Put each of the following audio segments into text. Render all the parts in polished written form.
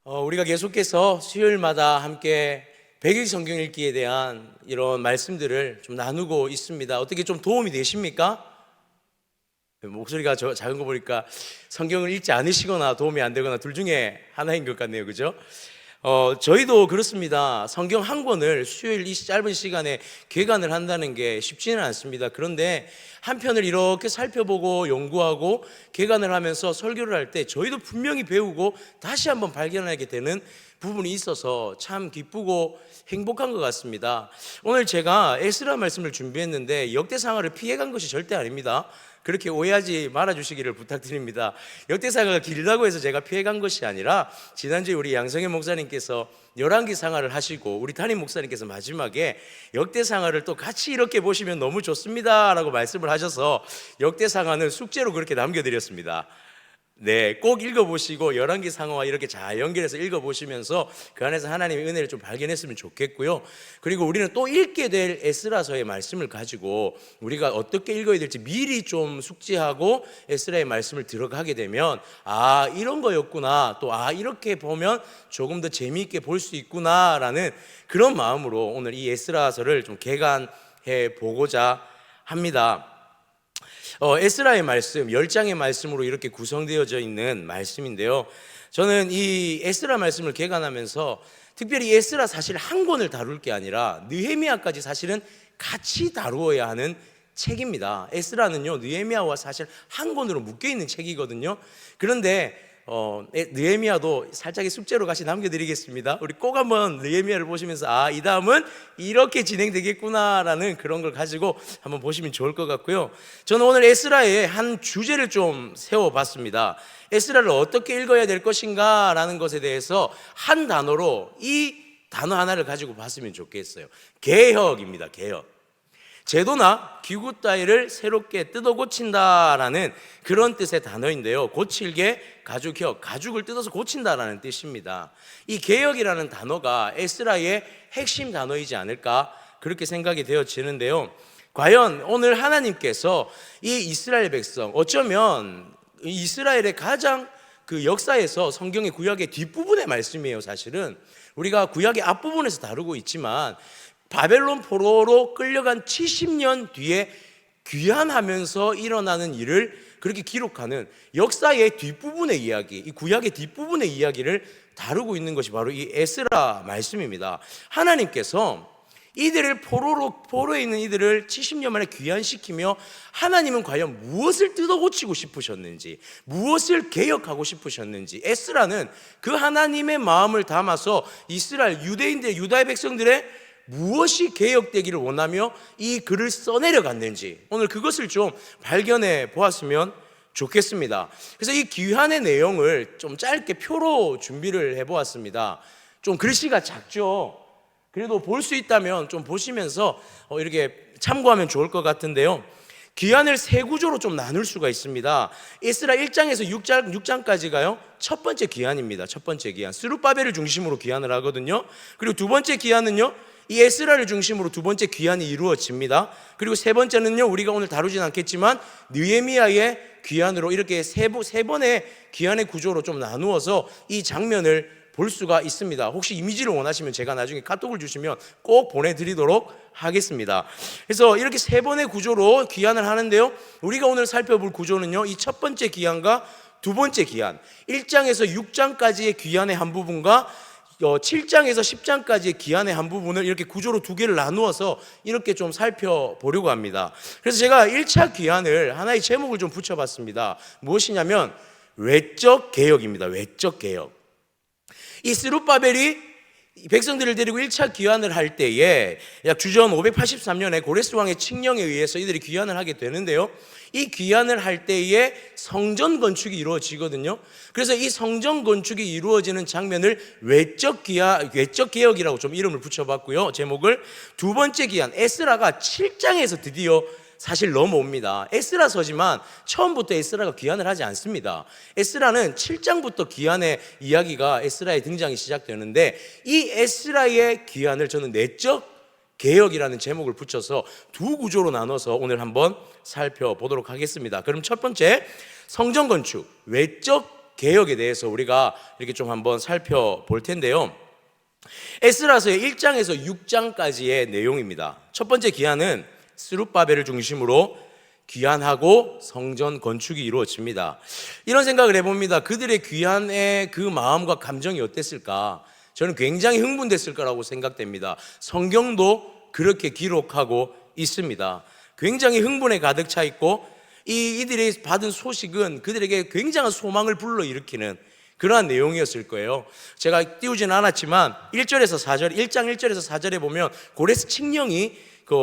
우리가 계속해서 수요일마다 함께 100일 성경 읽기에 대한 이런 말씀들을 좀 나누고 있습니다. 어떻게 좀 도움이 되십니까? 목소리가 작은 거 보니까 성경을 읽지 않으시거나 도움이 안 되거나 둘 중에 하나인 것 같네요. 그죠? 저희도 그렇습니다. 성경 한 권을 수요일 이 짧은 시간에 개관을 한다는 게 쉽지는 않습니다. 그런데 한 편을 이렇게 살펴보고 연구하고 개관을 하면서 설교를 할 때 저희도 분명히 배우고 다시 한번 발견하게 되는 부분이 있어서 참 기쁘고 행복한 것 같습니다. 오늘 제가 에스라 말씀을 준비했는데 역대상하를 피해간 것이 절대 아닙니다. 그렇게 오해하지 말아주시기를 부탁드립니다. 역대상하가 길다고 해서 제가 피해간 것이 아니라 지난주에 우리 양성현 목사님께서 열왕기상하를 하시고 우리 담임 목사님께서 마지막에 역대상하를 또 같이 이렇게 보시면 너무 좋습니다 라고 말씀을 하셔서 역대상하는 숙제로 그렇게 남겨드렸습니다. 네, 꼭 읽어보시고 열왕기상하와 이렇게 잘 연결해서 읽어보시면서 그 안에서 하나님의 은혜를 좀 발견했으면 좋겠고요. 그리고 우리는 또 읽게 될 에스라서의 말씀을 가지고 우리가 어떻게 읽어야 될지 미리 좀 숙지하고 에스라의 말씀을 들어가게 되면 이런 거였구나, 또 이렇게 보면 조금 더 재미있게 볼 수 있구나라는 그런 마음으로 오늘 이 에스라서를 좀 개관해 보고자 합니다. 에스라의 말씀, 10장의 말씀으로 이렇게 구성되어져 있는 말씀인데요. 저는 이 에스라 말씀을 개관하면서 특별히 에스라 사실 한 권을 다룰 게 아니라 느헤미야까지 사실은 같이 다루어야 하는 책입니다. 에스라는요, 느헤미야와 사실 한 권으로 묶여있는 책이거든요. 그런데 느헤미야도 살짝의 숙제로 같이 남겨드리겠습니다. 우리 꼭 한번 느헤미야를 보시면서 이 다음은 이렇게 진행되겠구나라는 그런 걸 가지고 한번 보시면 좋을 것 같고요. 저는 오늘 에스라의 한 주제를 좀 세워봤습니다. 에스라를 어떻게 읽어야 될 것인가 라는 것에 대해서 한 단어로 이 단어 하나를 가지고 봤으면 좋겠어요. 개혁입니다. 개혁. 제도나 기구 따위를 새롭게 뜯어 고친다라는 그런 뜻의 단어인데요. 고칠게 가죽혁, 가죽을 뜯어서 고친다라는 뜻입니다. 이 개혁이라는 단어가 에스라의 핵심 단어이지 않을까 그렇게 생각이 되어지는데요. 과연 오늘 하나님께서 이 이스라엘 백성, 어쩌면 이스라엘의 가장 그 역사에서 성경의 구약의 뒷부분의 말씀이에요. 사실은 우리가 구약의 앞부분에서 다루고 있지만 바벨론 포로로 끌려간 70년 뒤에 귀환하면서 일어나는 일을 그렇게 기록하는 역사의 뒷부분의 이야기, 이 구약의 뒷부분의 이야기를 다루고 있는 것이 바로 이 에스라 말씀입니다. 하나님께서 이들을 포로에 있는 이들을 70년 만에 귀환시키며 하나님은 과연 무엇을 뜯어고치고 싶으셨는지, 무엇을 개혁하고 싶으셨는지, 에스라는 그 하나님의 마음을 담아서 이스라엘 유대인들, 유다의 백성들의 무엇이 개혁되기를 원하며 이 글을 써내려 갔는지 오늘 그것을 좀 발견해 보았으면 좋겠습니다. 그래서 이 귀환의 내용을 좀 짧게 표로 준비를 해 보았습니다. 좀 글씨가 작죠. 그래도 볼 수 있다면 좀 보시면서 이렇게 참고하면 좋을 것 같은데요. 귀환을 세 구조로 좀 나눌 수가 있습니다. 에스라 1장에서 6장까지가요 첫 번째 귀환입니다. 첫 번째 귀환, 스룹바벨을 중심으로 귀환을 하거든요. 그리고 두 번째 귀환은요, 이 에스라를 중심으로 두 번째 귀환이 이루어집니다. 그리고 세 번째는요, 우리가 오늘 다루진 않겠지만 느헤미야의 귀환으로 이렇게 세 번의 귀환의 구조로 좀 나누어서 이 장면을 볼 수가 있습니다. 혹시 이미지를 원하시면 제가 나중에 카톡을 주시면 꼭 보내드리도록 하겠습니다. 그래서 이렇게 세 번의 구조로 귀환을 하는데요, 우리가 오늘 살펴볼 구조는요, 이 첫 번째 귀환과 두 번째 귀환, 1장에서 6장까지의 귀환의 한 부분과 7장에서 10장까지의 기한의 한 부분을 이렇게 구조로 두 개를 나누어서 이렇게 좀 살펴보려고 합니다. 그래서 제가 1차 기한을 하나의 제목을 좀 붙여봤습니다. 무엇이냐면 외적 개혁입니다. 외적 개혁. 이 스룹바벨이 백성들을 데리고 1차 귀환을 할 때에 약 주전 583년에 고레스 왕의 칙령에 의해서 이들이 귀환을 하게 되는데요, 이 귀환을 할 때에 성전 건축이 이루어지거든요. 그래서 이 성전 건축이 이루어지는 장면을 외적 개혁이라고 좀 이름을 붙여봤고요. 제목을 두 번째 귀환, 에스라가 7장에서 드디어 사실 넘어옵니다. 에스라서지만 처음부터 에스라가 귀환을 하지 않습니다. 에스라는 7장부터 귀환의 이야기가 에스라의 등장이 시작되는데 이 에스라의 귀환을 저는 내적 개혁이라는 제목을 붙여서 두 구조로 나눠서 오늘 한번 살펴보도록 하겠습니다. 그럼 첫 번째, 성전 건축, 외적 개혁에 대해서 우리가 이렇게 좀 한번 살펴볼 텐데요. 에스라서의 1장에서 6장까지의 내용입니다. 첫 번째 기한은 스룹바벨을 중심으로 귀환하고 성전 건축이 이루어집니다. 이런 생각을 해봅니다. 그들의 귀환의 그 마음과 감정이 어땠을까? 저는 굉장히 흥분됐을 거라고 생각됩니다. 성경도 그렇게 기록하고 있습니다. 굉장히 흥분에 가득 차 있고 이들이 받은 소식은 그들에게 굉장한 소망을 불러일으키는 그러한 내용이었을 거예요. 제가 띄우지는 않았지만 1절에서 4절, 1장 1절에서 4절에 보면 고레스 칙령이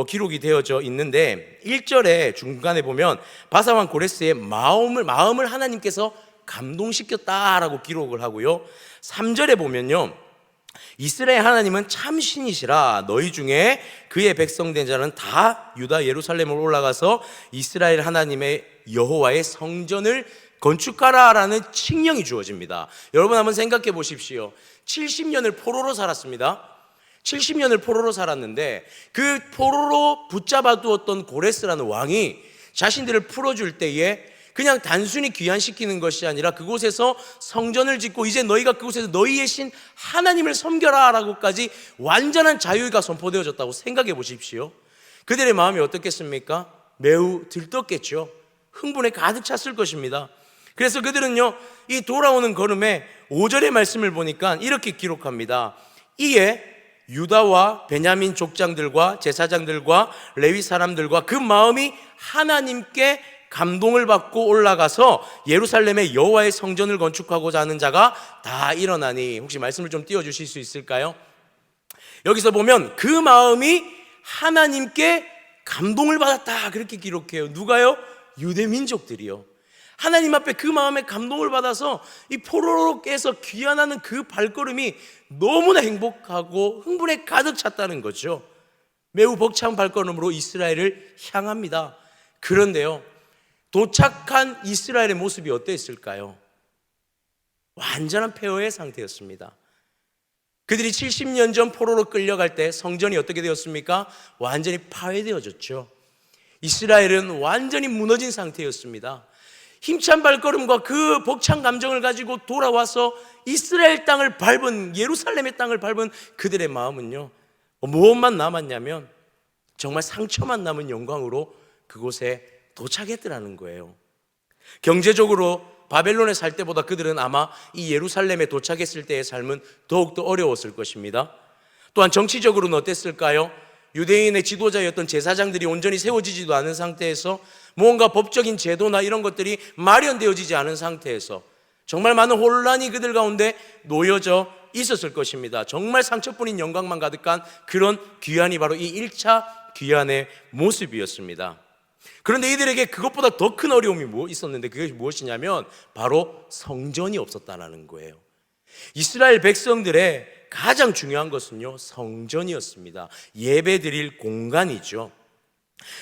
기록이 되어져 있는데 1절에 중간에 보면 바사왕 고레스의 마음을 하나님께서 감동시켰다라고 기록을 하고요. 3절에 보면요, 이스라엘 하나님은 참 신이시라. 너희 중에 그의 백성된 자는 다 유다 예루살렘으로 올라가서 이스라엘 하나님의 여호와의 성전을 건축하라라는 칙령이 주어집니다. 여러분 한번 생각해 보십시오. 70년을 포로로 살았습니다. 70년을 포로로 살았는데 그 포로로 붙잡아 두었던 고레스라는 왕이 자신들을 풀어줄 때에 그냥 단순히 귀환시키는 것이 아니라 그곳에서 성전을 짓고 이제 너희가 그곳에서 너희의 신 하나님을 섬겨라 라고까지 완전한 자유가 선포되어졌다고 생각해 보십시오. 그들의 마음이 어떻겠습니까? 매우 들떴겠죠. 흥분에 가득 찼을 것입니다. 그래서 그들은요, 이 돌아오는 걸음에 5절의 말씀을 보니까 이렇게 기록합니다. 이에 유다와 베냐민 족장들과 제사장들과 레위 사람들과 그 마음이 하나님께 감동을 받고 올라가서 예루살렘의 여호와의 성전을 건축하고자 하는 자가 다 일어나니. 혹시 말씀을 좀 띄워주실 수 있을까요? 여기서 보면 그 마음이 하나님께 감동을 받았다 그렇게 기록해요. 누가요? 유대 민족들이요. 하나님 앞에 그 마음에 감동을 받아서 이 포로로 깨서 귀환하는 그 발걸음이 너무나 행복하고 흥분에 가득 찼다는 거죠. 매우 벅찬 발걸음으로 이스라엘을 향합니다. 그런데요, 도착한 이스라엘의 모습이 어땠을까요? 완전한 폐허의 상태였습니다. 그들이 70년 전 포로로 끌려갈 때 성전이 어떻게 되었습니까? 완전히 파괴되어졌죠. 이스라엘은 완전히 무너진 상태였습니다. 힘찬 발걸음과 그 벅찬 감정을 가지고 돌아와서 이스라엘 땅을 밟은, 예루살렘의 땅을 밟은 그들의 마음은요, 무엇만 남았냐면 정말 상처만 남은 영광으로 그곳에 도착했더라는 거예요. 경제적으로 바벨론에 살 때보다 그들은 아마 이 예루살렘에 도착했을 때의 삶은 더욱더 어려웠을 것입니다. 또한 정치적으로는 어땠을까요? 유대인의 지도자였던 제사장들이 온전히 세워지지도 않은 상태에서 뭔가 법적인 제도나 이런 것들이 마련되어지지 않은 상태에서 정말 많은 혼란이 그들 가운데 놓여져 있었을 것입니다. 정말 상처뿐인 영광만 가득한 그런 귀환이 바로 이 1차 귀환의 모습이었습니다. 그런데 이들에게 그것보다 더 큰 어려움이 있었는데 그것이 무엇이냐면 바로 성전이 없었다는 거예요. 이스라엘 백성들의 가장 중요한 것은요, 성전이었습니다. 예배드릴 공간이죠.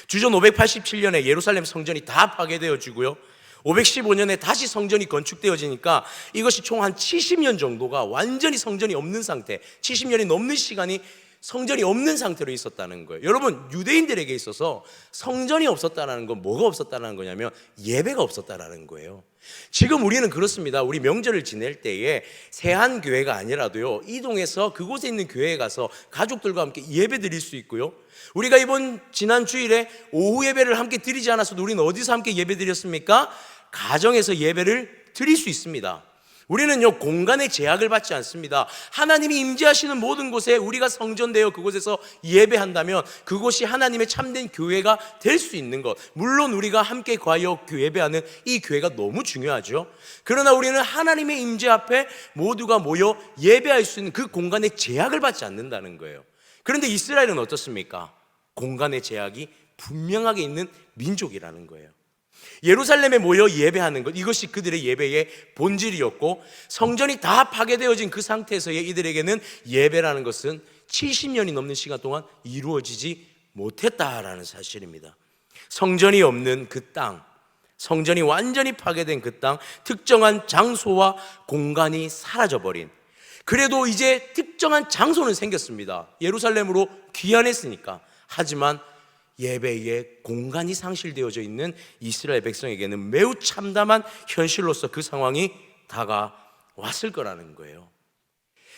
주전 587년에 예루살렘 성전이 다 파괴되어지고요, 515년에 다시 성전이 건축되어지니까 이것이 총 한 70년 정도가 완전히 성전이 없는 상태, 70년이 넘는 시간이 성전이 없는 상태로 있었다는 거예요. 여러분, 유대인들에게 있어서 성전이 없었다는 건 뭐가 없었다는 거냐면 예배가 없었다는 거예요. 지금 우리는 그렇습니다. 우리 명절을 지낼 때에 세한교회가 아니라도요, 이동해서 그곳에 있는 교회에 가서 가족들과 함께 예배 드릴 수 있고요, 우리가 지난 주일에 오후 예배를 함께 드리지 않았어도 우리는 어디서 함께 예배 드렸습니까? 가정에서 예배를 드릴 수 있습니다. 우리는요, 공간의 제약을 받지 않습니다. 하나님이 임재하시는 모든 곳에 우리가 성전되어 그곳에서 예배한다면 그곳이 하나님의 참된 교회가 될 수 있는 것, 물론 우리가 함께 과여 예배하는 이 교회가 너무 중요하죠. 그러나 우리는 하나님의 임재 앞에 모두가 모여 예배할 수 있는 그 공간의 제약을 받지 않는다는 거예요. 그런데 이스라엘은 어떻습니까? 공간의 제약이 분명하게 있는 민족이라는 거예요. 예루살렘에 모여 예배하는 것, 이것이 그들의 예배의 본질이었고, 성전이 다 파괴되어진 그 상태에서의 이들에게는 예배라는 것은 70년이 넘는 시간 동안 이루어지지 못했다라는 사실입니다. 성전이 없는 그 땅, 성전이 완전히 파괴된 그 땅, 특정한 장소와 공간이 사라져버린, 그래도 이제 특정한 장소는 생겼습니다. 예루살렘으로 귀환했으니까. 하지만 예배의 공간이 상실되어져 있는 이스라엘 백성에게는 매우 참담한 현실로서 그 상황이 다가왔을 거라는 거예요.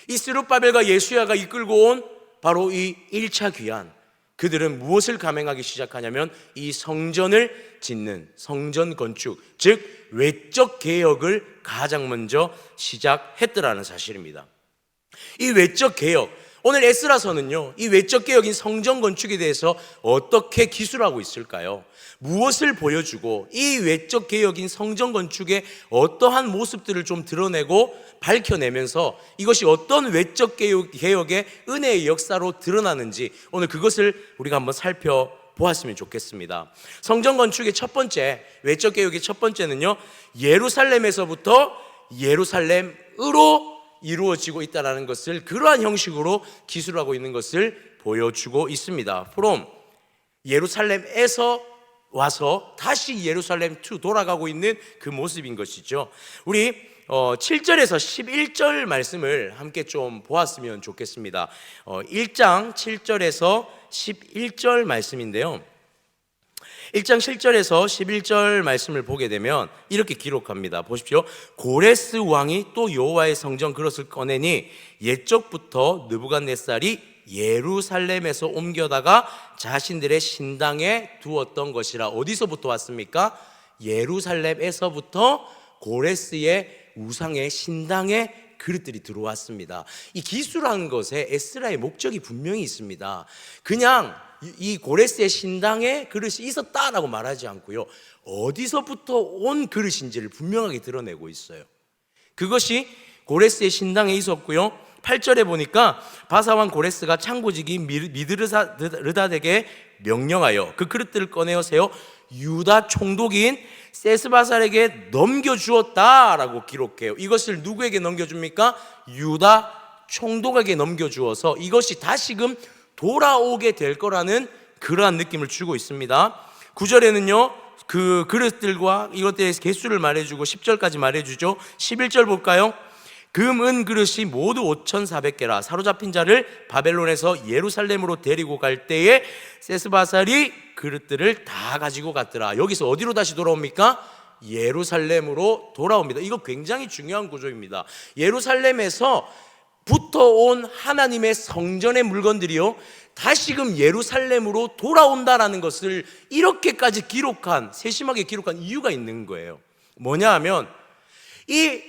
이 스룹바벨과 예수야가 이끌고 온 바로 이 1차 귀환, 그들은 무엇을 감행하기 시작하냐면 이 성전을 짓는 성전 건축, 즉 외적 개혁을 가장 먼저 시작했더라는 사실입니다. 이 외적 개혁, 오늘 에스라서는요, 이 외적 개혁인 성전 건축에 대해서 어떻게 기술하고 있을까요? 무엇을 보여주고 이 외적 개혁인 성전 건축의 어떠한 모습들을 좀 드러내고 밝혀내면서 이것이 어떤 외적 개혁의 은혜의 역사로 드러나는지 오늘 그것을 우리가 한번 살펴보았으면 좋겠습니다. 성전 건축의 첫 번째, 외적 개혁의 첫 번째는요, 예루살렘에서부터 예루살렘으로 이루어지고 있다는 것을, 그러한 형식으로 기술하고 있는 것을 보여주고 있습니다. from 예루살렘에서 와서 다시 예루살렘 to 돌아가고 있는 그 모습인 것이죠. 우리 7절에서 11절 말씀을 함께 좀 보았으면 좋겠습니다. 1장 7절에서 11절 말씀인데요, 1장 7절에서 11절 말씀을 보게 되면 이렇게 기록합니다. 보십시오. 고레스 왕이 또 여호와의 성전 그릇을 꺼내니 옛적부터 느부갓네살이 예루살렘에서 옮겨다가 자신들의 신당에 두었던 것이라. 어디서부터 왔습니까? 예루살렘에서부터 고레스의 우상의 신당에 그릇들이 들어왔습니다. 이 기술한 것에 에스라의 목적이 분명히 있습니다. 그냥 이 고레스의 신당에 그릇이 있었다라고 말하지 않고요, 어디서부터 온 그릇인지를 분명하게 드러내고 있어요. 그것이 고레스의 신당에 있었고요, 8절에 보니까 바사왕 고레스가 창고지기 미드르다덱에 명령하여 그 그릇들을 꺼내어 세워 유다 총독인 세스바살에게 넘겨주었다라고 기록해요. 이것을 누구에게 넘겨줍니까? 유다 총독에게 넘겨주어서 이것이 다시금 돌아오게 될 거라는 그러한 느낌을 주고 있습니다. 9절에는요, 그 그릇들과 이것들의 개수를 말해주고 10절까지 말해주죠. 11절 볼까요? 금, 은 그릇이 모두 5,400개라. 사로잡힌 자를 바벨론에서 예루살렘으로 데리고 갈 때에 세스바살이 그릇들을 다 가지고 갔더라. 여기서 어디로 다시 돌아옵니까? 예루살렘으로 돌아옵니다. 이거 굉장히 중요한 구조입니다. 예루살렘에서 붙어온 하나님의 성전의 물건들이요, 다시금 예루살렘으로 돌아온다라는 것을 이렇게까지 기록한, 세심하게 기록한 이유가 있는 거예요. 뭐냐 하면 이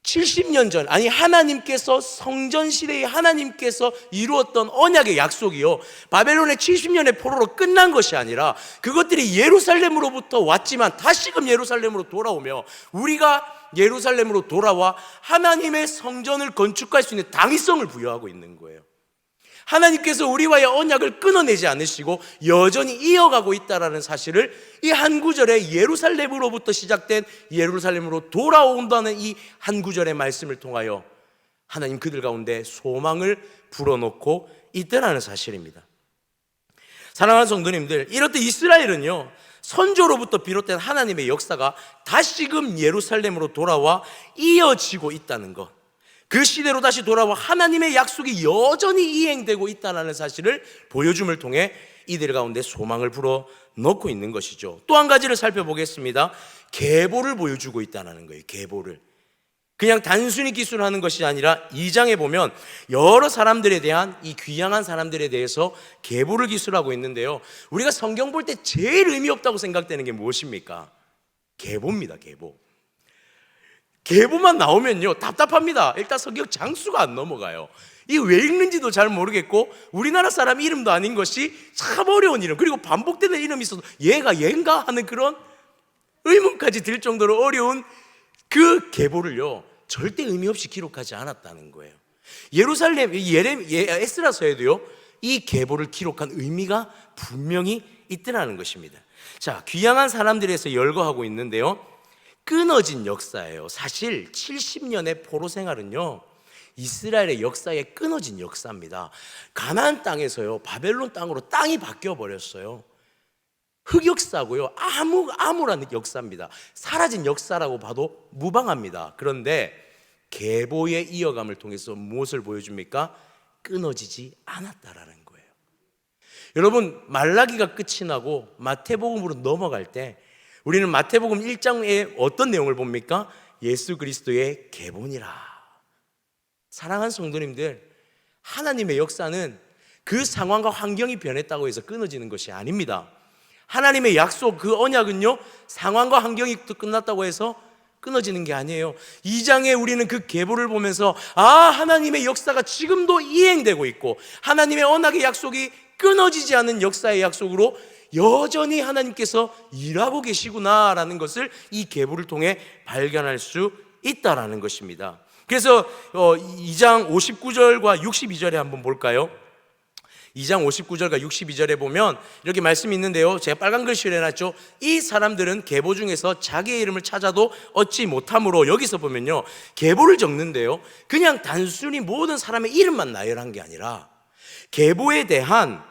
70년 전, 아니 하나님께서 성전 시대에 하나님께서 이루었던 언약의 약속이요, 바벨론의 70년의 포로로 끝난 것이 아니라 그것들이 예루살렘으로부터 왔지만 다시금 예루살렘으로 돌아오며 우리가 예루살렘으로 돌아와 하나님의 성전을 건축할 수 있는 당위성을 부여하고 있는 거예요. 하나님께서 우리와의 언약을 끊어내지 않으시고 여전히 이어가고 있다는 사실을 이 한 구절에 예루살렘으로부터 시작된 예루살렘으로 돌아온다는 이 한 구절의 말씀을 통하여 하나님 그들 가운데 소망을 불어넣고 있다는 사실입니다. 사랑하는 성도님들, 이렇듯 이스라엘은요, 선조로부터 비롯된 하나님의 역사가 다시금 예루살렘으로 돌아와 이어지고 있다는 것, 그 시대로 다시 돌아와 하나님의 약속이 여전히 이행되고 있다는 사실을 보여줌을 통해 이들 가운데 소망을 불어넣고 있는 것이죠. 또 한 가지를 살펴보겠습니다. 계보를 보여주고 있다는 거예요. 계보를. 그냥 단순히 기술하는 것이 아니라 2장에 보면 여러 사람들에 대한, 이 귀향한 사람들에 대해서 계보를 기술하고 있는데요, 우리가 성경 볼 때 제일 의미 없다고 생각되는 게 무엇입니까? 계보입니다. 계보. 계보만 나오면요 답답합니다. 일단 성경 장수가 안 넘어가요. 이게 왜 읽는지도 잘 모르겠고 우리나라 사람 이름도 아닌 것이 참 어려운 이름, 그리고 반복되는 이름이 있어서 얘인가 하는 그런 의문까지 들 정도로 어려운 그 계보를요 절대 의미 없이 기록하지 않았다는 거예요. 예루살렘 에스라서에도요 이 계보를 기록한 의미가 분명히 있더라는 것입니다. 자, 귀향한 사람들에서 열거하고 있는데요, 끊어진 역사예요. 사실 70년의 포로 생활은요 이스라엘의 역사에 끊어진 역사입니다. 가나안 땅에서요 바벨론 땅으로 땅이 바뀌어 버렸어요. 흑역사고요, 암울한 역사입니다. 사라진 역사라고 봐도 무방합니다. 그런데 계보의 이어감을 통해서 무엇을 보여줍니까? 끊어지지 않았다라는 거예요. 여러분, 말라기가 끝이 나고 마태복음으로 넘어갈 때 우리는 마태복음 1장에 어떤 내용을 봅니까? 예수 그리스도의 계보니라. 사랑하는 성도님들, 하나님의 역사는 그 상황과 환경이 변했다고 해서 끊어지는 것이 아닙니다. 하나님의 약속, 그 언약은요, 상황과 환경이 끝났다고 해서 끊어지는 게 아니에요. 2장에 우리는 그 계보를 보면서 하나님의 역사가 지금도 이행되고 있고 하나님의 언약의 약속이 끊어지지 않는 역사의 약속으로 여전히 하나님께서 일하고 계시구나라는 것을 이 계보를 통해 발견할 수 있다라는 것입니다. 그래서 2장 59절과 62절에 한번 볼까요? 2장 59절과 62절에 보면 이렇게 말씀이 있는데요, 제가 빨간 글씨로 해놨죠. 이 사람들은 계보 중에서 자기의 이름을 찾아도 얻지 못함으로, 여기서 보면요, 계보를 적는데요, 그냥 단순히 모든 사람의 이름만 나열한 게 아니라 계보에 대한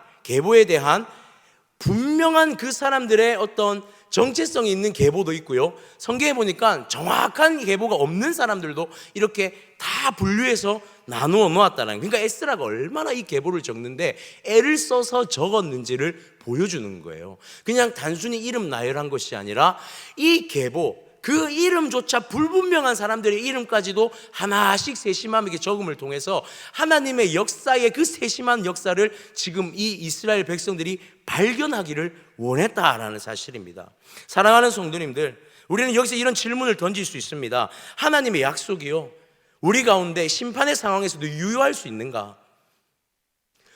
분명한 그 사람들의 어떤 정체성이 있는 계보도 있고요, 성경에 보니까 정확한 계보가 없는 사람들도 이렇게 다 분류해서 나누어 놓았다는, 그러니까 에스라가 얼마나 이 계보를 적는데 애를 써서 적었는지를 보여주는 거예요. 그냥 단순히 이름 나열한 것이 아니라 이 계보, 그 이름조차 불분명한 사람들의 이름까지도 하나씩 세심하게 적음을 통해서 하나님의 역사의 그 세심한 역사를 지금 이 이스라엘 백성들이 발견하기를 원했다라는 사실입니다. 사랑하는 성도님들, 우리는 여기서 이런 질문을 던질 수 있습니다. 하나님의 약속이요, 우리 가운데 심판의 상황에서도 유효할 수 있는가?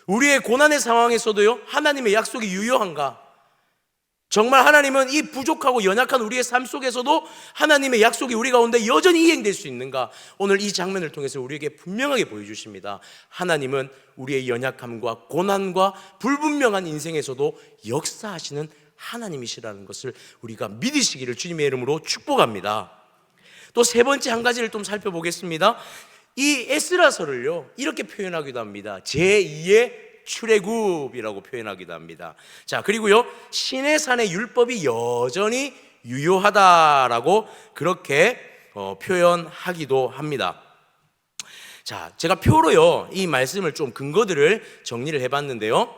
우리의 고난의 상황에서도요, 하나님의 약속이 유효한가? 정말 하나님은 이 부족하고 연약한 우리의 삶 속에서도 하나님의 약속이 우리 가운데 여전히 이행될 수 있는가? 오늘 이 장면을 통해서 우리에게 분명하게 보여주십니다. 하나님은 우리의 연약함과 고난과 불분명한 인생에서도 역사하시는 하나님이시라는 것을 우리가 믿으시기를 주님의 이름으로 축복합니다. 또 세 번째 한 가지를 좀 살펴보겠습니다. 이 에스라서를요, 이렇게 표현하기도 합니다. 제2의 출애굽이라고 표현하기도 합니다. 자, 그리고요, 시내산의 율법이 여전히 유효하다라고 그렇게 표현하기도 합니다. 자, 제가 표로요, 이 말씀을 좀 근거들을 정리를 해봤는데요.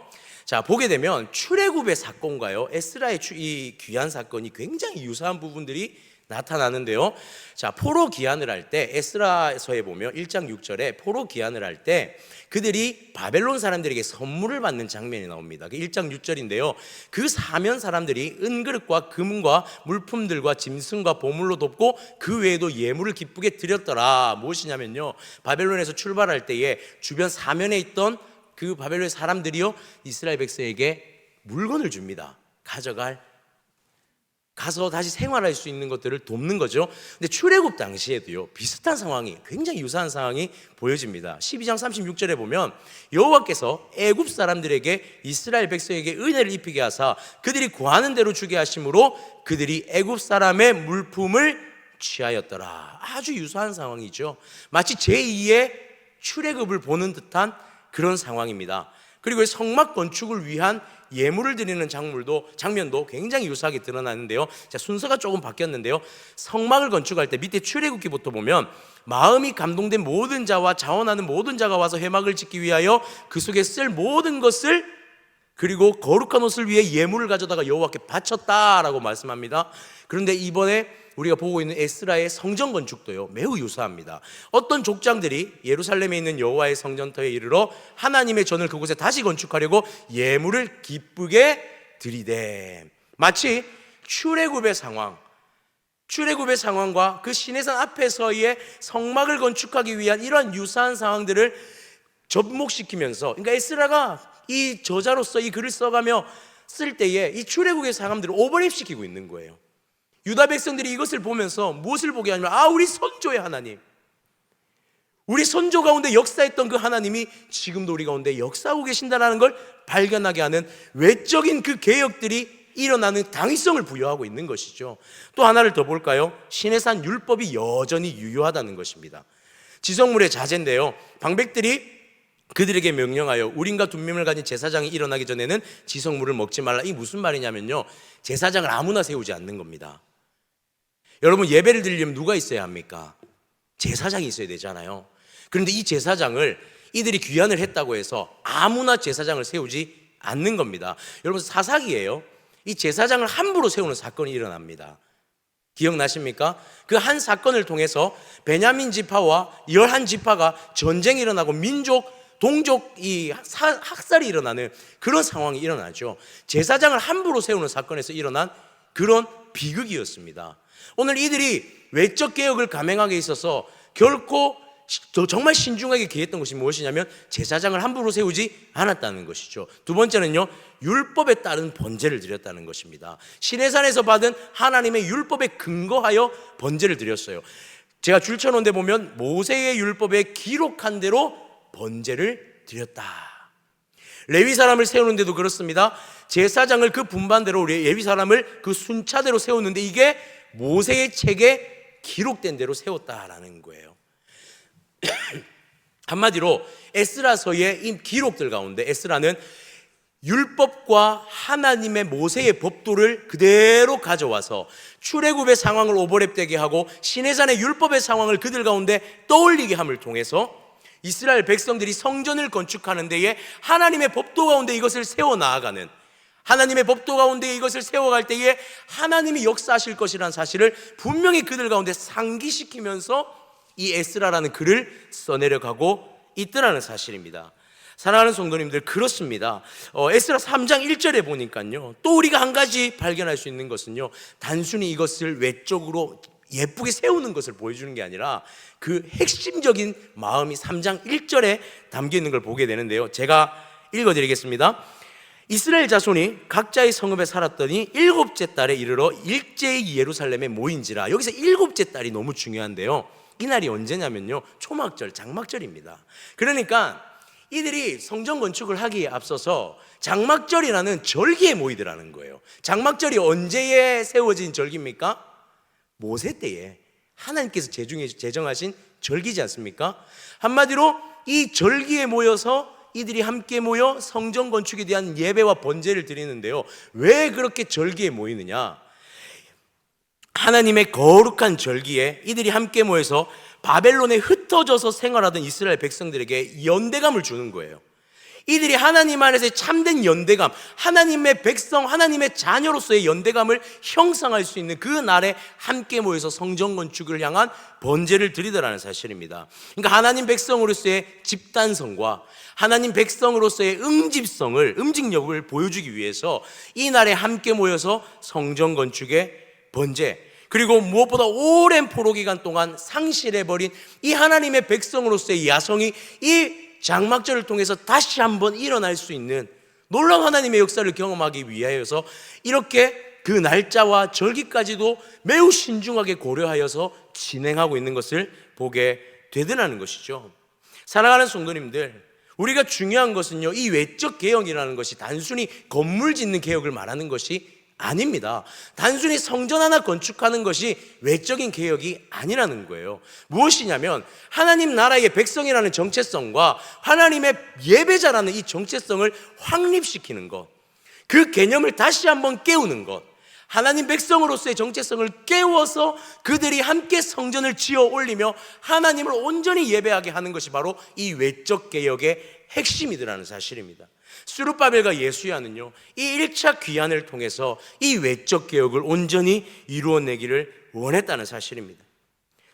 자, 보게 되면 출애굽의 사건과요, 에스라의 이 귀환 사건이 굉장히 유사한 부분들이 나타나는데요. 자, 포로 귀환을 할 때 에스라서에 보면 1장 6절에 포로 귀환을 할 때 그들이 바벨론 사람들에게 선물을 받는 장면이 나옵니다. 1장 6절인데요. 그 사면 사람들이 은그릇과 금과 물품들과 짐승과 보물로 돕고 그 외에도 예물을 기쁘게 드렸더라. 무엇이냐면요, 바벨론에서 출발할 때에 주변 사면에 있던 그 바벨론의 사람들이요, 이스라엘 백성에게 물건을 줍니다. 가서 다시 생활할 수 있는 것들을 돕는 거죠. 근데 출애굽 당시에도요, 비슷한 상황이, 굉장히 유사한 상황이 보여집니다. 12장 36절에 보면 여호와께서 애굽 사람들에게 이스라엘 백성에게 은혜를 입히게 하사 그들이 구하는 대로 주게 하심으로 그들이 애굽 사람의 물품을 취하였더라. 아주 유사한 상황이죠. 마치 제2의 출애굽을 보는 듯한 그런 상황입니다. 그리고 성막 건축을 위한 예물을 드리는 장면도 굉장히 유사하게 드러나는데요. 자, 순서가 조금 바뀌었는데요. 성막을 건축할 때 밑에 출애굽기부터 보면 마음이 감동된 모든 자와 자원하는 모든 자가 와서 회막을 짓기 위하여 그 속에 쓸 모든 것을, 그리고 거룩한 옷을 위해 예물을 가져다가 여호와께 바쳤다라고 말씀합니다. 그런데 이번에 우리가 보고 있는 에스라의 성전 건축도요, 매우 유사합니다. 어떤 족장들이 예루살렘에 있는 여호와의 성전터에 이르러 하나님의 전을 그곳에 다시 건축하려고 예물을 기쁘게 드리되, 마치 출애굽의 상황과 그 시내산 앞에서의 성막을 건축하기 위한 이러한 유사한 상황들을 접목시키면서, 그러니까 에스라가 이 저자로서 이 글을 써가며 쓸 때에 이 출애굽의 상황들을 오버랩시키고 있는 거예요. 유다 백성들이 이것을 보면서 무엇을 보게 하냐면, 우리 선조의 하나님, 우리 선조 가운데 역사했던 그 하나님이 지금도 우리 가운데 역사하고 계신다는 걸 발견하게 하는 외적인 그 개혁들이 일어나는 당위성을 부여하고 있는 것이죠. 또 하나를 더 볼까요? 시내산 율법이 여전히 유효하다는 것입니다. 지성물의 자제인데요, 방백들이 그들에게 명령하여 우림과 둠밈을 가진 제사장이 일어나기 전에는 지성물을 먹지 말라. 이게 무슨 말이냐면요, 제사장을 아무나 세우지 않는 겁니다. 여러분, 예배를 드리려면 누가 있어야 합니까? 제사장이 있어야 되잖아요. 그런데 이 제사장을 이들이 귀환을 했다고 해서 아무나 제사장을 세우지 않는 겁니다. 여러분, 사사기예요. 이 제사장을 함부로 세우는 사건이 일어납니다. 기억나십니까? 그 한 사건을 통해서 베냐민 지파와 11지파가 전쟁이 일어나고 민족 동족 학살이 일어나는 그런 상황이 일어나죠. 제사장을 함부로 세우는 사건에서 일어난 그런 비극이었습니다. 오늘 이들이 외적 개혁을 감행하게 있어서 결코 정말 신중하게 기했던 것이 무엇이냐면 제사장을 함부로 세우지 않았다는 것이죠. 두 번째는요, 율법에 따른 번제를 드렸다는 것입니다. 시내산에서 받은 하나님의 율법에 근거하여 번제를 드렸어요. 제가 줄쳐놓은 데 보면 모세의 율법에 기록한 대로 번제를 드렸다. 레위 사람을 세우는데도 그렇습니다. 제사장을 그 분반대로 레위 사람을 그 순차대로 세웠는데 이게 모세의 책에 기록된 대로 세웠다라는 거예요. 한마디로 에스라서의 이 기록들 가운데 에스라는 율법과 하나님의 모세의 법도를 그대로 가져와서 출애굽의 상황을 오버랩되게 하고 시내산의 율법의 상황을 그들 가운데 떠올리게 함을 통해서 이스라엘 백성들이 성전을 건축하는 데에 하나님의 법도 가운데 이것을 세워나가는, 하나님의 법도 가운데 이것을 세워갈 때에 하나님이 역사하실 것이라는 사실을 분명히 그들 가운데 상기시키면서 이 에스라라는 글을 써내려가고 있더라는 사실입니다. 사랑하는 성도님들, 그렇습니다. 에스라 3장 1절에 보니까요, 또 우리가 한 가지 발견할 수 있는 것은요, 단순히 이것을 외적으로 예쁘게 세우는 것을 보여주는 게 아니라 그 핵심적인 마음이 3장 1절에 담겨 있는 걸 보게 되는데요, 제가 읽어드리겠습니다. 이스라엘 자손이 각자의 성읍에 살았더니 7째 달에 이르러 일제히 예루살렘에 모인지라. 여기서 7째 달이 너무 중요한데요, 이 날이 언제냐면요, 초막절, 장막절입니다. 그러니까 이들이 성전 건축을 하기에 앞서서 장막절이라는 절기에 모이더라는 거예요. 장막절이 언제에 세워진 절기입니까? 모세 때에 하나님께서 제정하신 절기지 않습니까? 한마디로 이 절기에 모여서 이들이 함께 모여 성전 건축에 대한 예배와 번제를 드리는데요, 왜 그렇게 절기에 모이느냐? 하나님의 거룩한 절기에 이들이 함께 모여서 바벨론에 흩어져서 생활하던 이스라엘 백성들에게 연대감을 주는 거예요. 이들이 하나님 안에서의 참된 연대감, 하나님의 백성, 하나님의 자녀로서의 연대감을 형성할 수 있는 그 날에 함께 모여서 성전 건축을 향한 번제를 드리더라는 사실입니다. 그러니까 하나님 백성으로서의 집단성과 하나님 백성으로서의 응집력을 보여주기 위해서 이 날에 함께 모여서 성전 건축의 번제, 그리고 무엇보다 오랜 포로 기간 동안 상실해버린 이 하나님의 백성으로서의 야성이 이 장막절을 통해서 다시 한번 일어날 수 있는 놀라운 하나님의 역사를 경험하기 위하여서 이렇게 그 날짜와 절기까지도 매우 신중하게 고려하여서 진행하고 있는 것을 보게 되더라는 것이죠. 사랑하는 성도님들, 우리가 중요한 것은요, 이 외적 개혁이라는 것이 단순히 건물 짓는 개혁을 말하는 것이 아닙니다. 단순히 성전 하나 건축하는 것이 외적인 개혁이 아니라는 거예요. 무엇이냐면 하나님 나라의 백성이라는 정체성과 하나님의 예배자라는 이 정체성을 확립시키는 것, 그 개념을 다시 한번 깨우는 것, 하나님 백성으로서의 정체성을 깨워서 그들이 함께 성전을 지어 올리며 하나님을 온전히 예배하게 하는 것이 바로 이 외적 개혁의 핵심이더라는 사실입니다. 스룹바벨과 예수야는요, 이 1차 귀환을 통해서 이 외적 개혁을 온전히 이루어내기를 원했다는 사실입니다.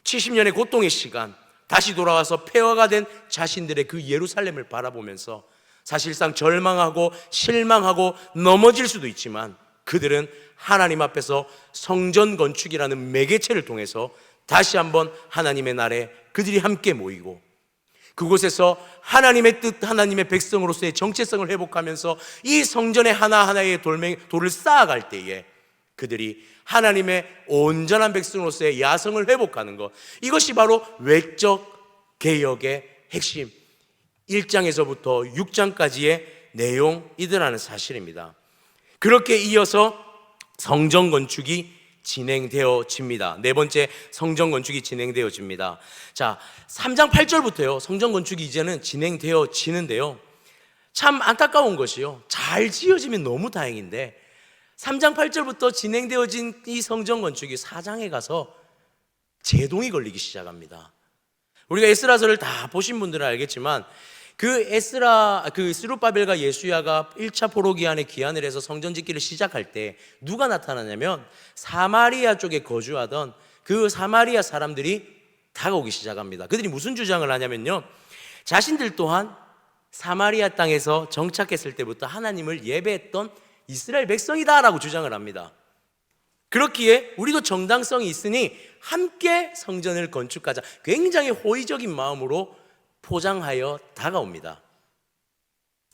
70년의 고통의 시간, 다시 돌아와서 폐허가 된 자신들의 그 예루살렘을 바라보면서 사실상 절망하고 실망하고 넘어질 수도 있지만 그들은 하나님 앞에서 성전 건축이라는 매개체를 통해서 다시 한번 하나님의 날에 그들이 함께 모이고 그곳에서 하나님의 뜻, 하나님의 백성으로서의 정체성을 회복하면서 이 성전의 하나하나의 돌을 쌓아갈 때에 그들이 하나님의 온전한 백성으로서의 야성을 회복하는 것, 이것이 바로 외적 개혁의 핵심 1장에서부터 6장까지의 내용이더라는 사실입니다. 그렇게 이어서 성전 건축이 진행되어집니다. 네 번째 성전 건축이 진행되어집니다. 자, 3장 8절부터요 성전 건축이 이제는 진행되어지는데요, 참 안타까운 것이요, 잘 지어지면 너무 다행인데 3장 8절부터 진행되어진 이 성전 건축이 4장에 가서 제동이 걸리기 시작합니다. 우리가 에스라서를 다 보신 분들은 알겠지만 그 스룹바벨과 예수야가 1차 포로기한에 기한을 해서 성전 짓기를 시작할 때 누가 나타나냐면 사마리아 쪽에 거주하던 그 사마리아 사람들이 다가오기 시작합니다. 그들이 무슨 주장을 하냐면요, 자신들 또한 사마리아 땅에서 정착했을 때부터 하나님을 예배했던 이스라엘 백성이다라고 주장을 합니다. 그렇기에 우리도 정당성이 있으니 함께 성전을 건축하자, 굉장히 호의적인 마음으로 포장하여 다가옵니다.